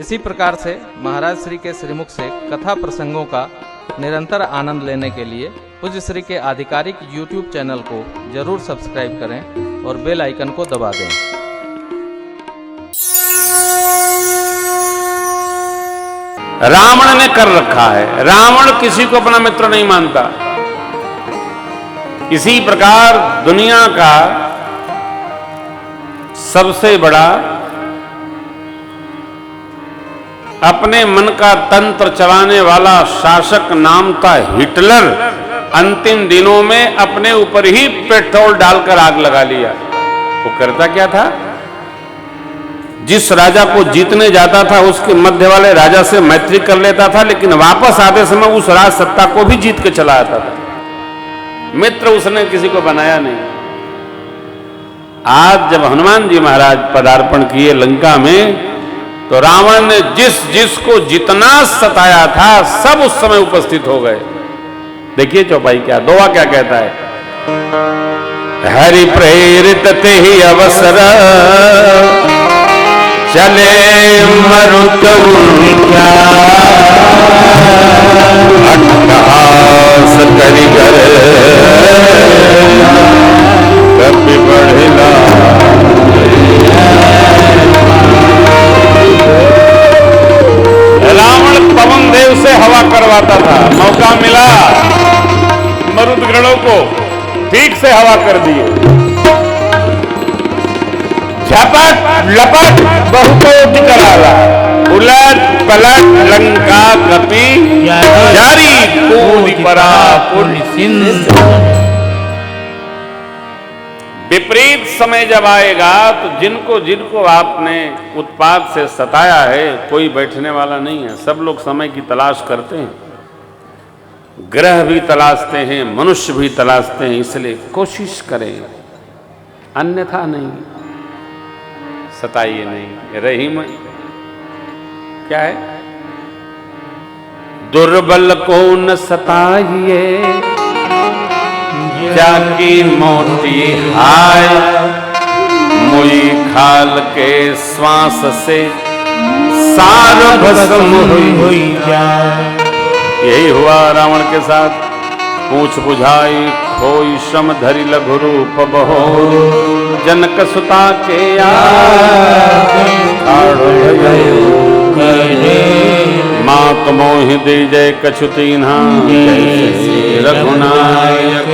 इसी प्रकार से महाराज श्री के श्रीमुख से कथा प्रसंगों का निरंतर आनंद लेने के लिए पूज्य श्री के आधिकारिक YouTube चैनल को जरूर सब्सक्राइब करें और बेल आइकन को दबा दें। रावण ने कर रखा है, रावण किसी को अपना मित्र नहीं मानता। इसी प्रकार दुनिया का सबसे बड़ा अपने मन का तंत्र चलाने वाला शासक नाम था हिटलर। अंतिम दिनों में अपने ऊपर ही पेट्रोल डालकर आग लगा लिया। वो करता क्या था, जिस राजा को जीतने जाता था उसके मध्य वाले राजा से मैत्री कर लेता था, लेकिन वापस आते समय उस राज सत्ता को भी जीत के चला आता था। मित्र उसने किसी को बनाया नहीं। आज जब हनुमान जी महाराज पदार्पण किए लंका में, तो रावण ने जिसको जितना सताया था सब उस समय उपस्थित हो गए। देखिए चौपाई क्या, दोहा क्या कहता है, हरि प्रेरित ते ही अवसर चले मरुत अट्टहास करि कर कपि बढ़िला। रावण पवन देव से हवा करवाता था, मौका मिला मरुदगणों को ठीक से हवा कर दिए। झपट लपट बहुकोट कराला, उलट पलट लंका कपि जारी कूद परा पुण्य सिंधु। विपरीत समय जब आएगा तो जिनको जिनको आपने उत्पात से सताया है, कोई बैठने वाला नहीं है। सब लोग समय की तलाश करते हैं, ग्रह भी तलाशते हैं, मनुष्य भी तलाशते हैं। इसलिए कोशिश करें, अन्यथा नहीं, सताइए नहीं। रहीम क्या है, दुर्बल को न सताइए जाकी मोटी हाय, मुई खाल के श्वास से सार भस्म हुई जाए। यही हुआ रावण के साथ। पूछ बुझाई खोई श्रम धरि लघु रूप बहो, जनक सुता के मात मोहि दीजय कछु तीन्हा, रघुनायक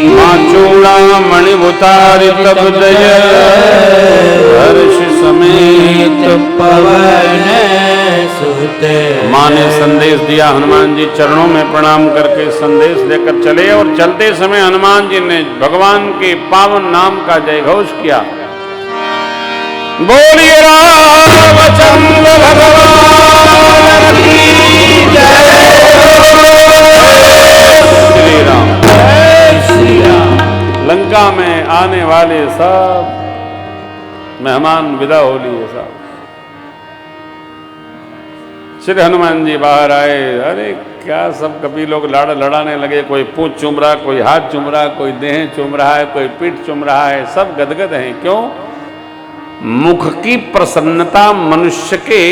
माँ चूड़ा मणि उतारि तब दय, हर्ष समेत पवन सुते। माँ ने संदेश दिया, हनुमान जी चरणों में प्रणाम करके संदेश लेकर चले, और चलते समय हनुमान जी ने भगवान के पावन नाम का जयघोष किया। बोलिए रामचंद्र भगवान की जय। श्री राम, जय श्री राम। लंका में आने वाले सब मेहमान विदा हो लिए साहब। श्री हनुमान जी बाहर आए। अरे क्या सब कभी लोग लड़ाने लगे, कोई पूंछ चूम रहा, कोई हाथ चूम रहा, कोई देह चूम रहा है, कोई पीठ चूम रहा है, सब गदगद हैं। क्यों? मुख की प्रसन्नता मनुष्य के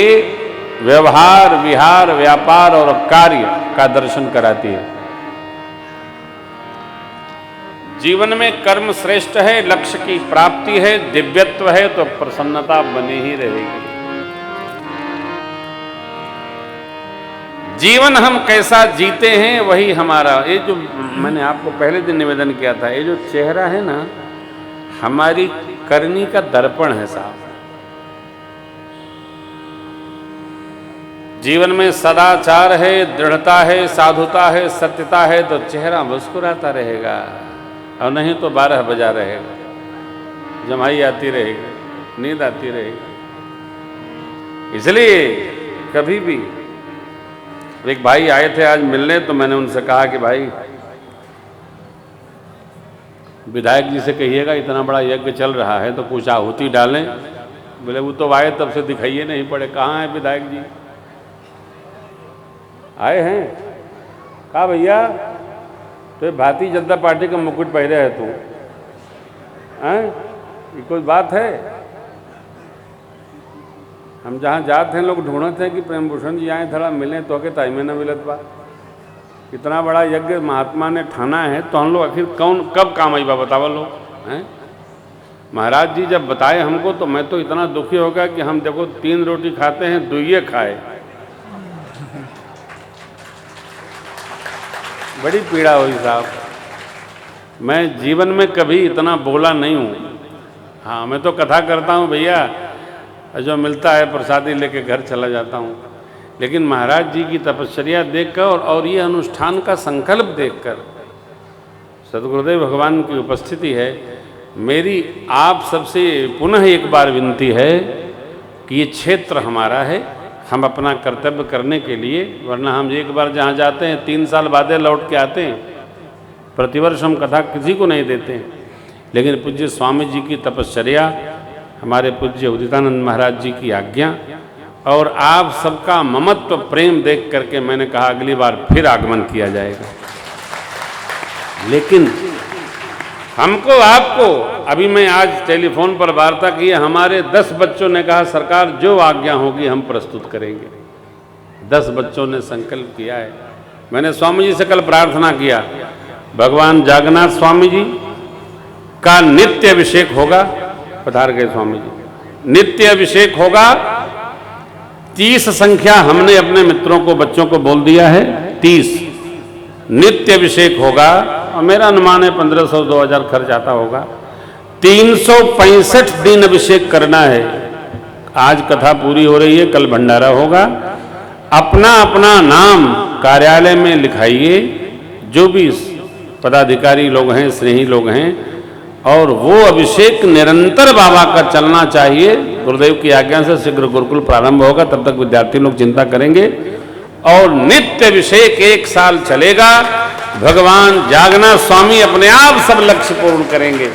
व्यवहार, विहार, व्यापार और कार्य का दर्शन कराती है। जीवन में कर्म श्रेष्ठ है, लक्ष्य की प्राप्ति है, दिव्यत्व है, तो प्रसन्नता बनी ही रहेगी। जीवन हम कैसा जीते हैं वही हमारा, ये जो मैंने आपको पहले दिन निवेदन किया था, ये जो चेहरा है ना, हमारी करनी का दर्पण है साहब। जीवन में सदाचार है, दृढ़ता है, साधुता है, सत्यता है, तो चेहरा मुस्कुराता रहेगा, और नहीं तो 12 बजा रहेगा, जमाई आती रहेगी, नींद आती रहेगी। इसलिए कभी भी, एक भाई आए थे आज मिलने, तो मैंने उनसे कहा कि भाई विधायक जी से कहिएगा इतना बड़ा यज्ञ चल रहा है तो कुछ आहुति डालें। बोले वो तो आए तब से दिखाइए नहीं पड़े। कहाँ है विधायक जी? आए हैं? कहा भैया तो भारतीय जनता पार्टी का मुकुट पहने है तू, हैं? ये कोई बात है? हम जहाँ जाते हैं लोग ढूंढते हैं कि प्रेम भूषण जी आए थोड़ा मिलें तो के टाइम में न मिलत बा। इतना बड़ा यज्ञ महात्मा ने ठाना है तो हम लोग आखिर कौन कब काम आई बा बतावा लोग हैं। महाराज जी जब बताए हमको तो मैं तो इतना दुखी हो गया कि हम देखो 3 रोटी खाते हैं 2 खाए। बड़ी पीड़ा हुई साहब। मैं जीवन में कभी इतना बोला नहीं हूँ। हाँ मैं तो कथा करता हूँ भैया, जो मिलता है प्रसादी लेके घर चला जाता हूँ। लेकिन महाराज जी की तपश्चर्या देखकर और ये अनुष्ठान का संकल्प देखकर सद्गुरुदेव भगवान की उपस्थिति है। मेरी आप सबसे पुनः एक बार विनती है कि ये क्षेत्र हमारा है, हम अपना कर्तव्य करने के लिए, वरना हम एक बार जहाँ जाते हैं 3 साल बाद लौट के आते हैं। प्रतिवर्ष हम कथा किसी को नहीं देते हैं। लेकिन पूज्य स्वामी जी की तपश्चर्या, हमारे पूज्य उदितानंद महाराज जी की आज्ञा और आप सबका ममत्व प्रेम देख करके मैंने कहा अगली बार फिर आगमन किया जाएगा। लेकिन हमको आपको, अभी मैं आज टेलीफोन पर वार्ता की, हमारे 10 बच्चों ने कहा सरकार जो आज्ञा होगी हम प्रस्तुत करेंगे। 10 बच्चों ने संकल्प किया है। मैंने स्वामी जी से कल प्रार्थना किया, भगवान जागन्नाथ स्वामी जी का नित्य अभिषेक होगा। पधार गए स्वामी जी। नित्य अभिषेक होगा। 30 संख्या हमने अपने मित्रों को, बच्चों को बोल दिया है। 30 नित्य अभिषेक होगा और मेरा अनुमान है 1500-2000 खर्च आता होगा। 365 दिन अभिषेक करना है। आज कथा पूरी हो रही है, कल भंडारा होगा। अपना अपना नाम कार्यालय में लिखाइए, जो भी पदाधिकारी लोग हैं, स्नेही लोग हैं, और वो अभिषेक निरंतर बाबा का चलना चाहिए। गुरुदेव की आज्ञा से शीघ्र गुरुकुल प्रारंभ होगा, तब तक विद्यार्थी लोग चिंता करेंगे और नित्य अभिषेक 1 साल चलेगा। भगवान जागन्नाथ स्वामी अपने आप सब लक्ष्य पूर्ण करेंगे।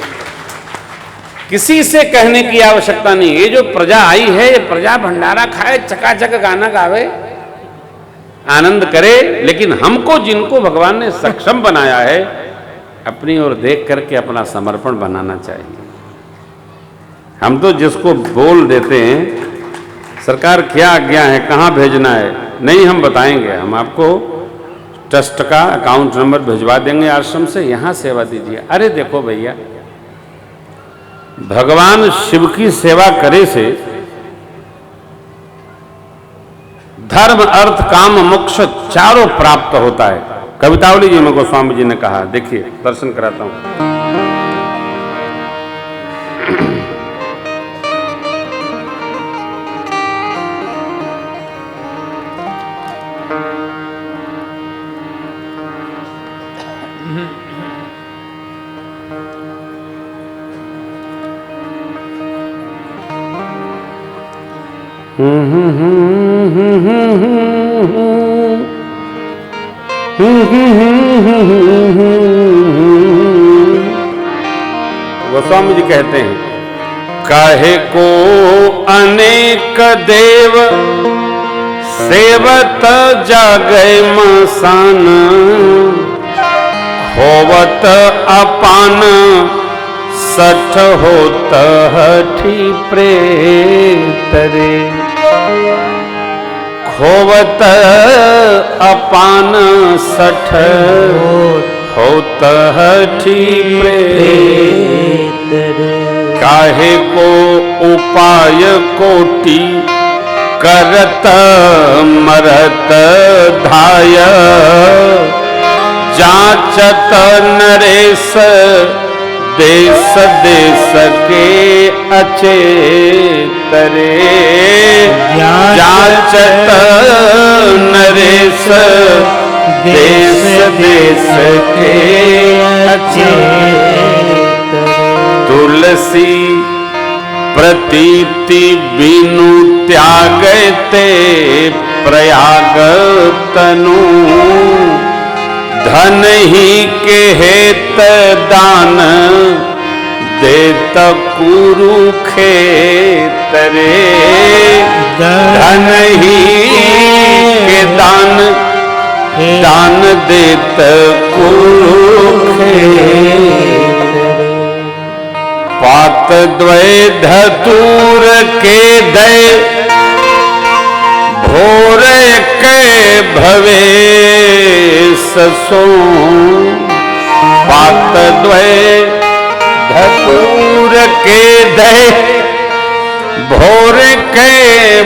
किसी से कहने की आवश्यकता नहीं। ये जो प्रजा आई है, ये प्रजा भंडारा खाए, चकाचक गाना गावे, आनंद करे, लेकिन हमको जिनको भगवान ने सक्षम बनाया है, अपनी ओर देख करके अपना समर्पण बनाना चाहिए। हम तो जिसको बोल देते हैं सरकार क्या आज्ञा है, कहाँ भेजना है, नहीं हम बताएंगे, हम आपको ट्रस्ट का अकाउंट नंबर भिजवा देंगे आश्रम से, यहाँ सेवा दीजिए। अरे देखो भैया, भगवान शिव की सेवा करे से धर्म, अर्थ, काम, मोक्ष चारों प्राप्त होता है। कवितावली जी में गोस्वामी जी ने कहा, देखिए दर्शन कराता हूं। गोस्वामी जी कहते हैं, काहे को अनेक देव सेवत जागै मसान, होवत अपान सठ होत हठी प्रेत रे। होवत अपान सठ होत हठी प्रेत रे। काहे को उपाय कोटि करत मरत धाय, जांचत नरेश देश देश के अचेत रे। जांचत नरेश देश देश के अचेत। तुलसी प्रतीति बिनु त्यागते प्रयाग तनु, धन ही के हेत दान देत कुरुखेत रे। धन ही के दान दान देत कुरुखेत। पात द्वय धतूर के दय भवे ससो पात द्वय धतूर के दय भोर के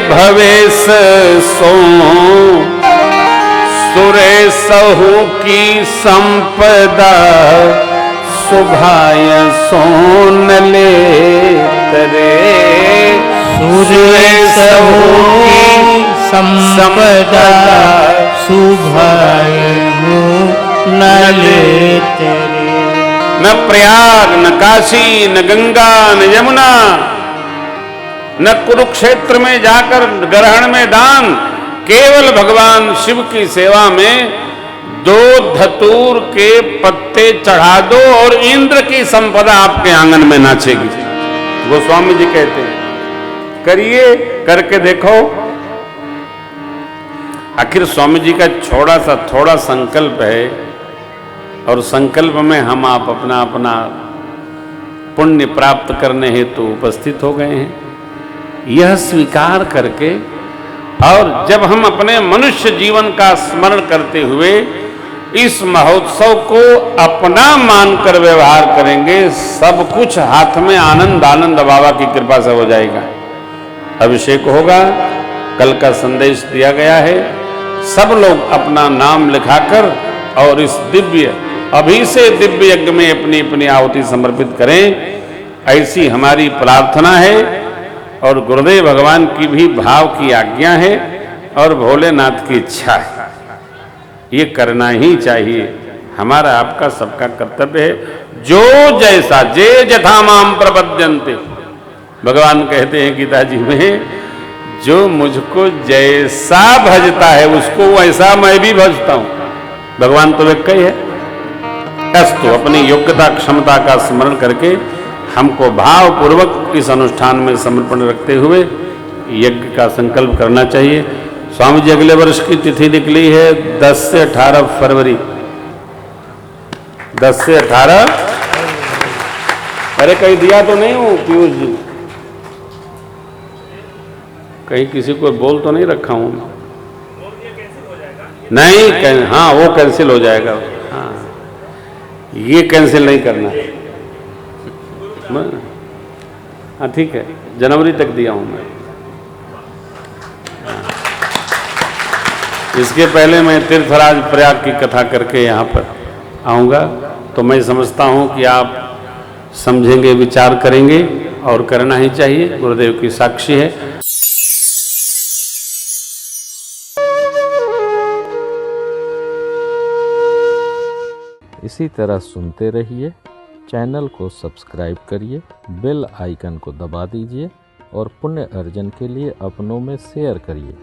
भवेश सो सुरे सहु की संपदा सुभाय सोन ले तरे सूर्य सहु की संपदा सुभाय न ले तेरे। न प्रयाग न काशी न गंगा न यमुना न कुरुक्षेत्र में जाकर ग्रहण में दान, केवल भगवान शिव की सेवा में 2 धतूर के पत्ते चढ़ा दो और इंद्र की संपदा आपके आंगन में नाचेगी। गोस्वामी जी कहते हैं करिए, करके देखो। आखिर स्वामी जी का थोड़ा संकल्प है और संकल्प में हम आप अपना अपना पुण्य प्राप्त करने हेतु उपस्थित हो गए हैं। यह स्वीकार करके और जब हम अपने मनुष्य जीवन का स्मरण करते हुए इस महोत्सव को अपना मानकर व्यवहार करेंगे, सब कुछ हाथ में आनंद आनंद बाबा की कृपा से हो जाएगा। अभिषेक होगा, कल का संदेश दिया गया है, सब लोग अपना नाम लिखाकर और इस दिव्य अभी से दिव्य यज्ञ में अपनी अपनी आहुति समर्पित करें, ऐसी हमारी प्रार्थना है और गुरुदेव भगवान की भी भाव की आज्ञा है और भोलेनाथ की इच्छा है। ये करना ही चाहिए, हमारा आपका सबका कर्तव्य है। जो जैसा जे जथा माम प्रपद्यन्ते, भगवान कहते हैं गीता जी में, जो मुझको जैसा भजता है उसको वैसा मैं भी भजता हूं। भगवान तो एक ही है। अस्तु अपनी योग्यता क्षमता का स्मरण करके हमको भाव पूर्वक इस अनुष्ठान में समर्पण रखते हुए यज्ञ का संकल्प करना चाहिए। स्वामी जी अगले वर्ष की तिथि निकली है 10 से 18 फरवरी। 10 से 18। अरे कहीं दिया तो नहीं हूं पीयूष जी, कहीं किसी को बोल तो नहीं रखा हूं? नहीं, हाँ वो कैंसिल हो जाएगा। हाँ ये कैंसिल नहीं करना। हाँ ठीक है, जनवरी तक दिया हूं मैं। इसके पहले मैं तीर्थराज प्रयाग की कथा करके यहाँ पर आऊँगा, तो मैं समझता हूँ कि आप समझेंगे, विचार करेंगे और करना ही चाहिए। गुरुदेव की साक्षी है। इसी तरह सुनते रहिए, चैनल को सब्सक्राइब करिए, बेल आइकन को दबा दीजिए और पुण्य अर्जन के लिए अपनों में शेयर करिए।